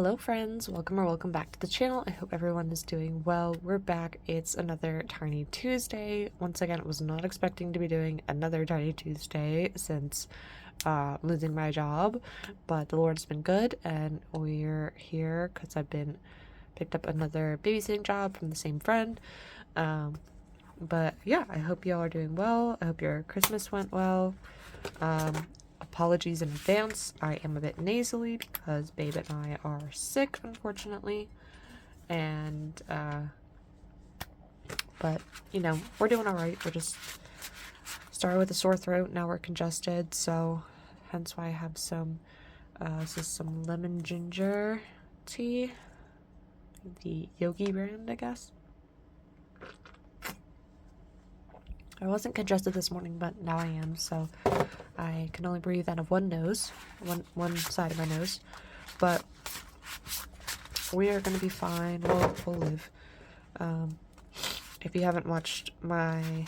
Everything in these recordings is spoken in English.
Hello friends, welcome back to the channel. I hope everyone is doing well. We're back. It's another Tiny Tuesday. Once again, I was not expecting to be doing another Tiny Tuesday since losing my job, but the Lord's been good and we're here because I've been picked up another babysitting job from the same friend. But yeah, I hope y'all are doing well. I hope your Christmas went well. Apologies in advance. I am a bit nasally because Babe and I are sick, unfortunately. And, but, you know, we're doing alright. We're just started with a sore throat. Now we're congested. So, hence why I have some, this is some lemon ginger tea. The Yogi brand, I guess. I wasn't congested this morning, but now I am, so I can only breathe out of one nose, one side of my nose, but we are going to be fine. We'll live. If you haven't watched my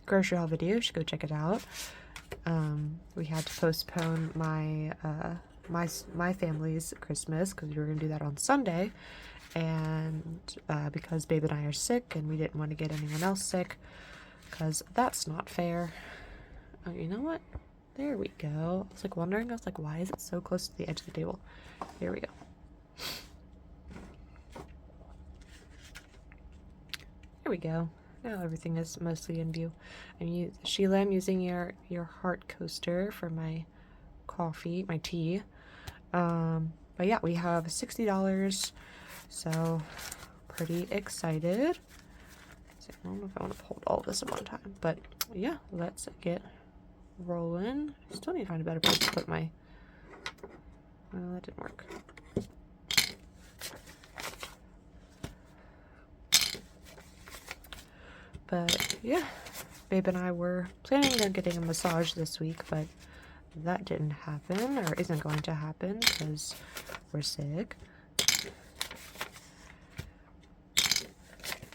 grocery haul video, you should go check it out. We had to postpone my my family's Christmas because we were going to do that on Sunday. And because Babe and I are sick and we didn't want to get anyone else sick because that's not fair. Oh, you know what? There we go. I was like wondering, I was like, why is it so close to the edge of the table? Here we go. There we go. Now everything is mostly in view. Sheila, I'm using your heart coaster for my coffee, my tea. But yeah, we have $60. So, pretty excited. I don't know if I want to hold all of this at one time, but yeah, let's get rolling. I still need to find a better place to put my. Well, that didn't work. But yeah, Babe and I were planning on getting a massage this week, but that didn't happen, or isn't going to happen because we're sick.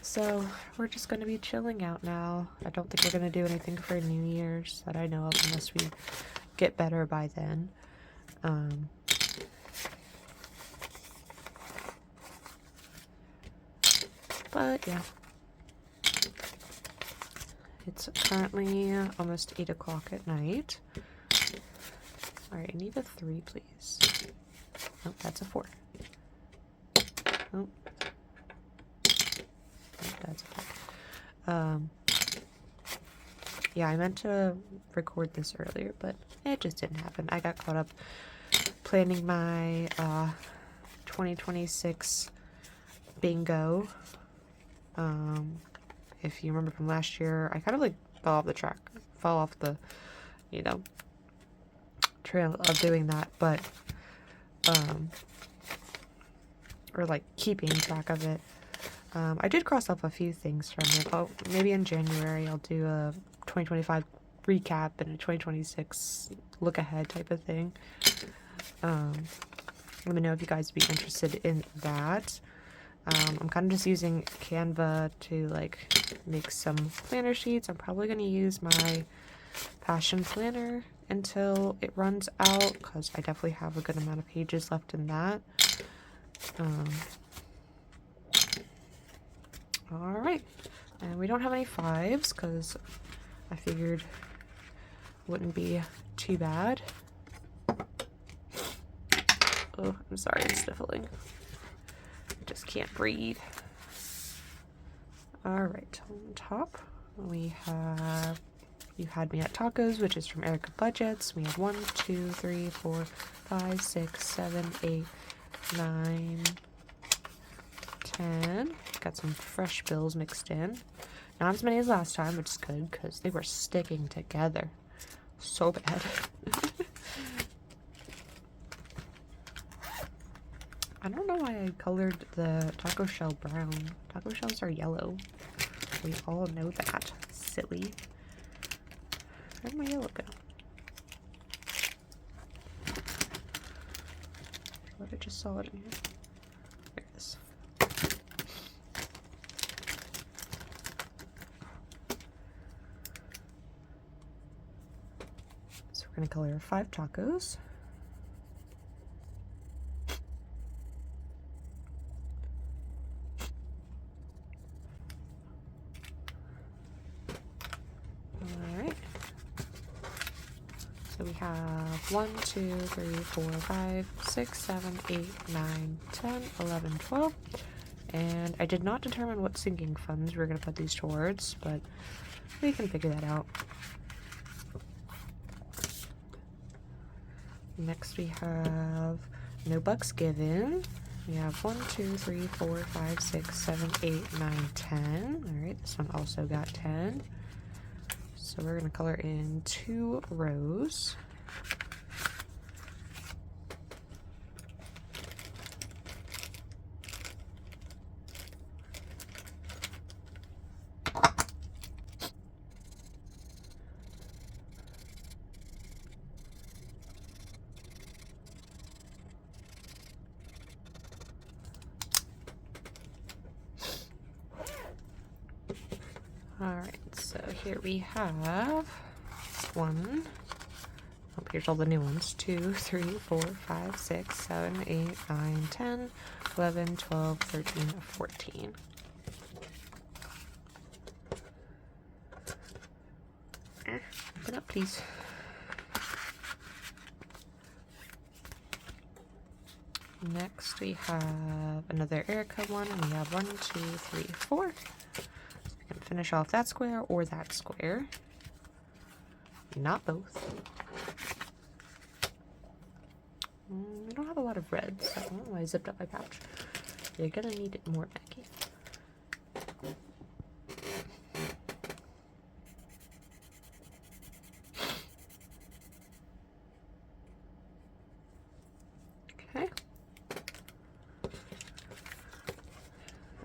So, we're just going to be chilling out now. I don't think we're going to do anything for New Year's that I know of unless we get better by then. But, yeah. It's currently almost 8 o'clock at night. Alright, I need a 3, please. Oh, that's a 4. Oh. That's okay. Yeah, I meant to record this earlier, but it just didn't happen. I got caught up planning my 2026 bingo. If you remember from last year, I kind of like fell off the, you know, trail of doing that, but or like keeping track of it. I did cross off a few things from it. Oh, maybe in January I'll do a 2025 recap and a 2026 look ahead type of thing. Let me know if you guys would be interested in that. I'm kind of just using Canva to like make some planner sheets. I'm probably going to use my Passion Planner until it runs out because I definitely have a good amount of pages left in that. Alright, and we don't have any 5s because I figured it wouldn't be too bad. Oh, I'm sorry, I'm sniffling. I just can't breathe. Alright, on top we have You Had Me at Tacos, which is from CarrieJay. We have 1, 2, 3, 4, 5, 6, 7, 8, 9, 10. Got some fresh bills mixed in. Not as many as last time, which is good because they were sticking together so bad. I don't know why I colored the taco shell brown. Taco shells are yellow. We all know that. Silly. Where'd my yellow go? What, I just saw it in here. There it is. So we're going to color 5 tacos. Alright. So we have 1, 2, 3, 4, 5, 6, 7, 8, 9, 10, 11, 12. And I did not determine what sinking funds we're going to put these towards, but we can figure that out. Next we have no bucks given. We have 1, 2, 3, 4, 5, 6, 7, 8, 9, 10. Alright, this one also got 10. So we're going to color in 2 rows. Alright, so here we have 1. Oh, here's all the new ones. 2, 3, 4, 5, 6, 7, 8, 9, 10, 11, 12, 13, 14. Open up, please. Next we have another Erica one, and we have 1, 2, 3, 4. Finish off that square or that square. Not both. I don't have a lot of red, so I don't know why I zipped up my pouch. You're gonna need it more, Maggie. Okay.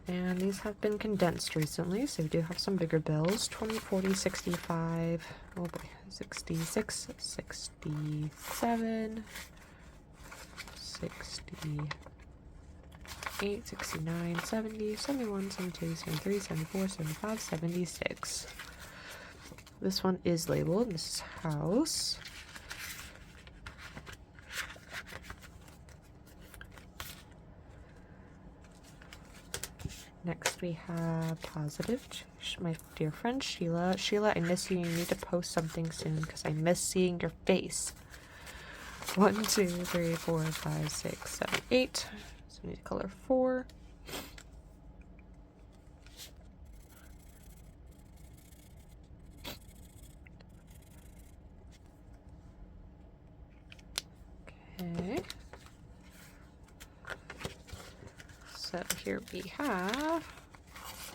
And these have been condensed recently, so we do have some bigger bills. 20, 40, 65, oh boy, 66, 67, 68, 69, 70, 71, 72, 73, 74, 75, 76. This one is labeled. This is house. Next we have positive. My dear friend Sheila. Sheila, I miss you. You need to post something soon because I miss seeing your face. 1, 2, 3, 4, 5, 6, 7, 8. So we need to color 4. Okay. So here we have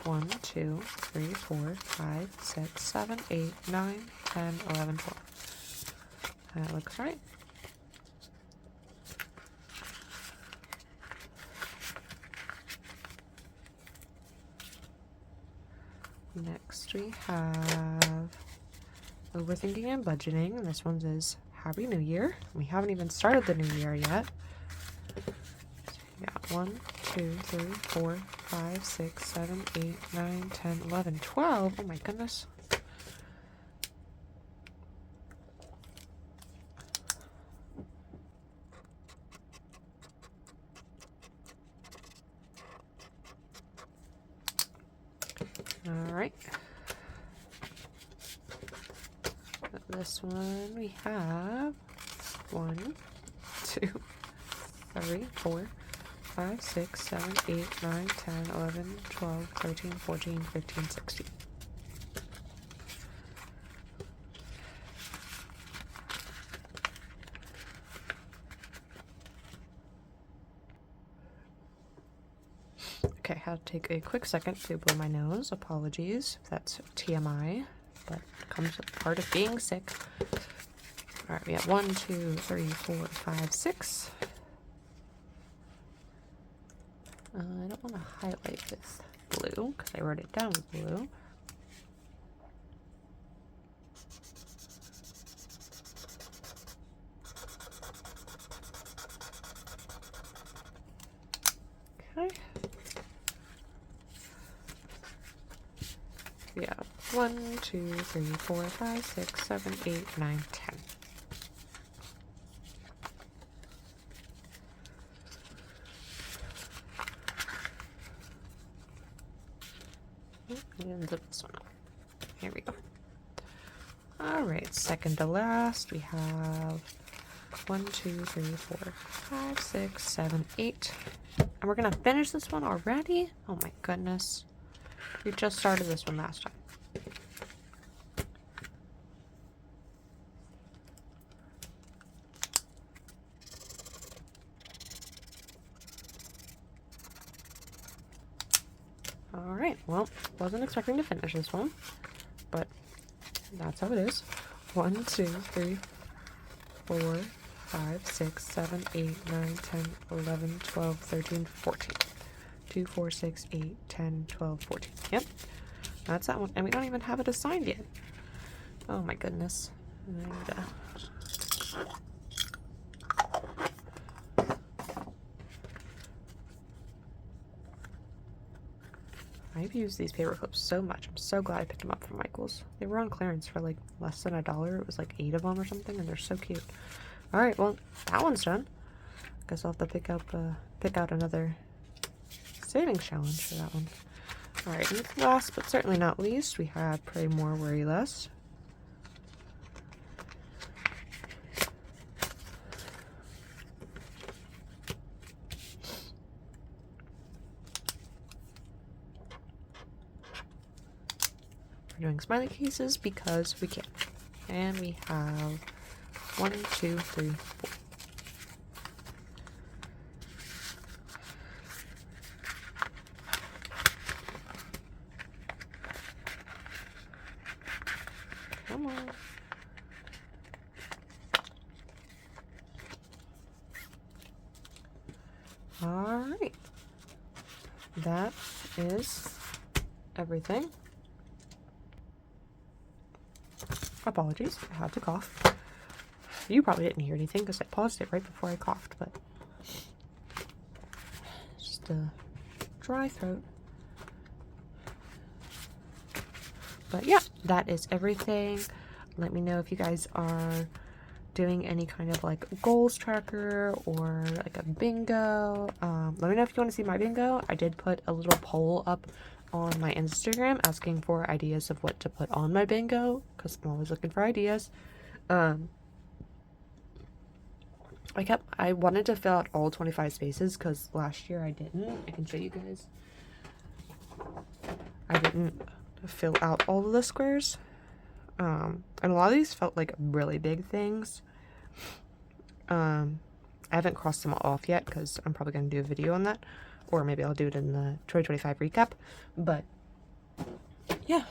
1, 2, 3, 4, 5, 6, 7, 8, 9, 10, 11, 12. That looks right. Next we have overthinking and budgeting, and this one says Happy New Year. We haven't even started the new year yet. So we got 1, 2, 3, 4, 5, 6, 7, 8, 9, 10, 11, 12. Oh my goodness. All right. This one we have 1, 2, 3, 4, 5, 6, 7, 8, 9, 10, 11, 12, 13, 14, 15, 16. Okay, I had to take a quick second to blow my nose. Apologies if that's TMI, but it comes with part of being sick. Alright, we have 1, 2, 3, 4, 5, 6. I don't want to highlight this blue because I wrote it down with blue. Okay. We have 1, 2, 3, 4, 5, 6, 7, 8, 9, 10. And zip this one up. Here we go. All right, second to last, we have 1, 2, 3, 4, 5, 6, 7, 8. And we're gonna finish this one already? Oh my goodness. We just started this one last time. Alright, well, wasn't expecting to finish this one, but that's how it is. 1, 2, 3, 4, 5, 6, 7, 8, 9, 10, 11, 12, 13, 14. 2, 4, 6, 8, 10, 12, 14. Yep, that's that one. And we don't even have it assigned yet. Oh my goodness. And, I've used these paper clips so much. I'm so glad I picked them up from Michael's. They were on clearance for like less than $1. It was like 8 of them or something, and they're so cute. All right, well, that one's done. Guess I'll have to pick out another savings challenge for that one. All right, and last but certainly not least, we have Pray More, Worry Less. We're doing smiley cases because we can. And we have 1, 2, 3, 4. Come on. All right. That is everything. Apologies, I had to cough. You probably didn't hear anything because I paused it right before I coughed, but just a dry throat. But yeah, that is everything. Let me know if you guys are doing any kind of like goals tracker or like a bingo. Let me know if you want to see my bingo. I did put a little poll up on my Instagram asking for ideas of what to put on my bingo because I'm always looking for ideas. I wanted to fill out all 25 spaces because last year I didn't. I can show you guys. I didn't fill out all of the squares. And a lot of these felt like really big things. I haven't crossed them all off yet because I'm probably going to do a video on that. Or maybe I'll do it in the 2025 recap. But yeah,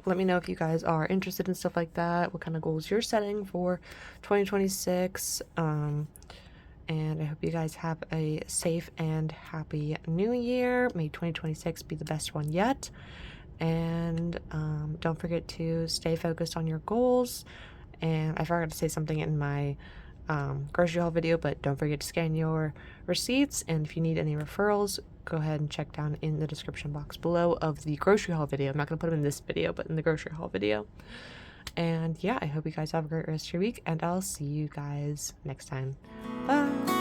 let me know if you guys are interested in stuff like that, what kind of goals you're setting for 2026. And I hope you guys have a safe and happy new year. May 2026 be the best one yet. And don't forget to stay focused on your goals. And I forgot to say something in my grocery haul video, but don't forget to scan your receipts, and if you need any referrals, go ahead and check down in the description box below of the grocery haul video. I'm not going to put them in this video, but in the grocery haul video. And yeah, I hope you guys have a great rest of your week, and I'll see you guys next time. Bye!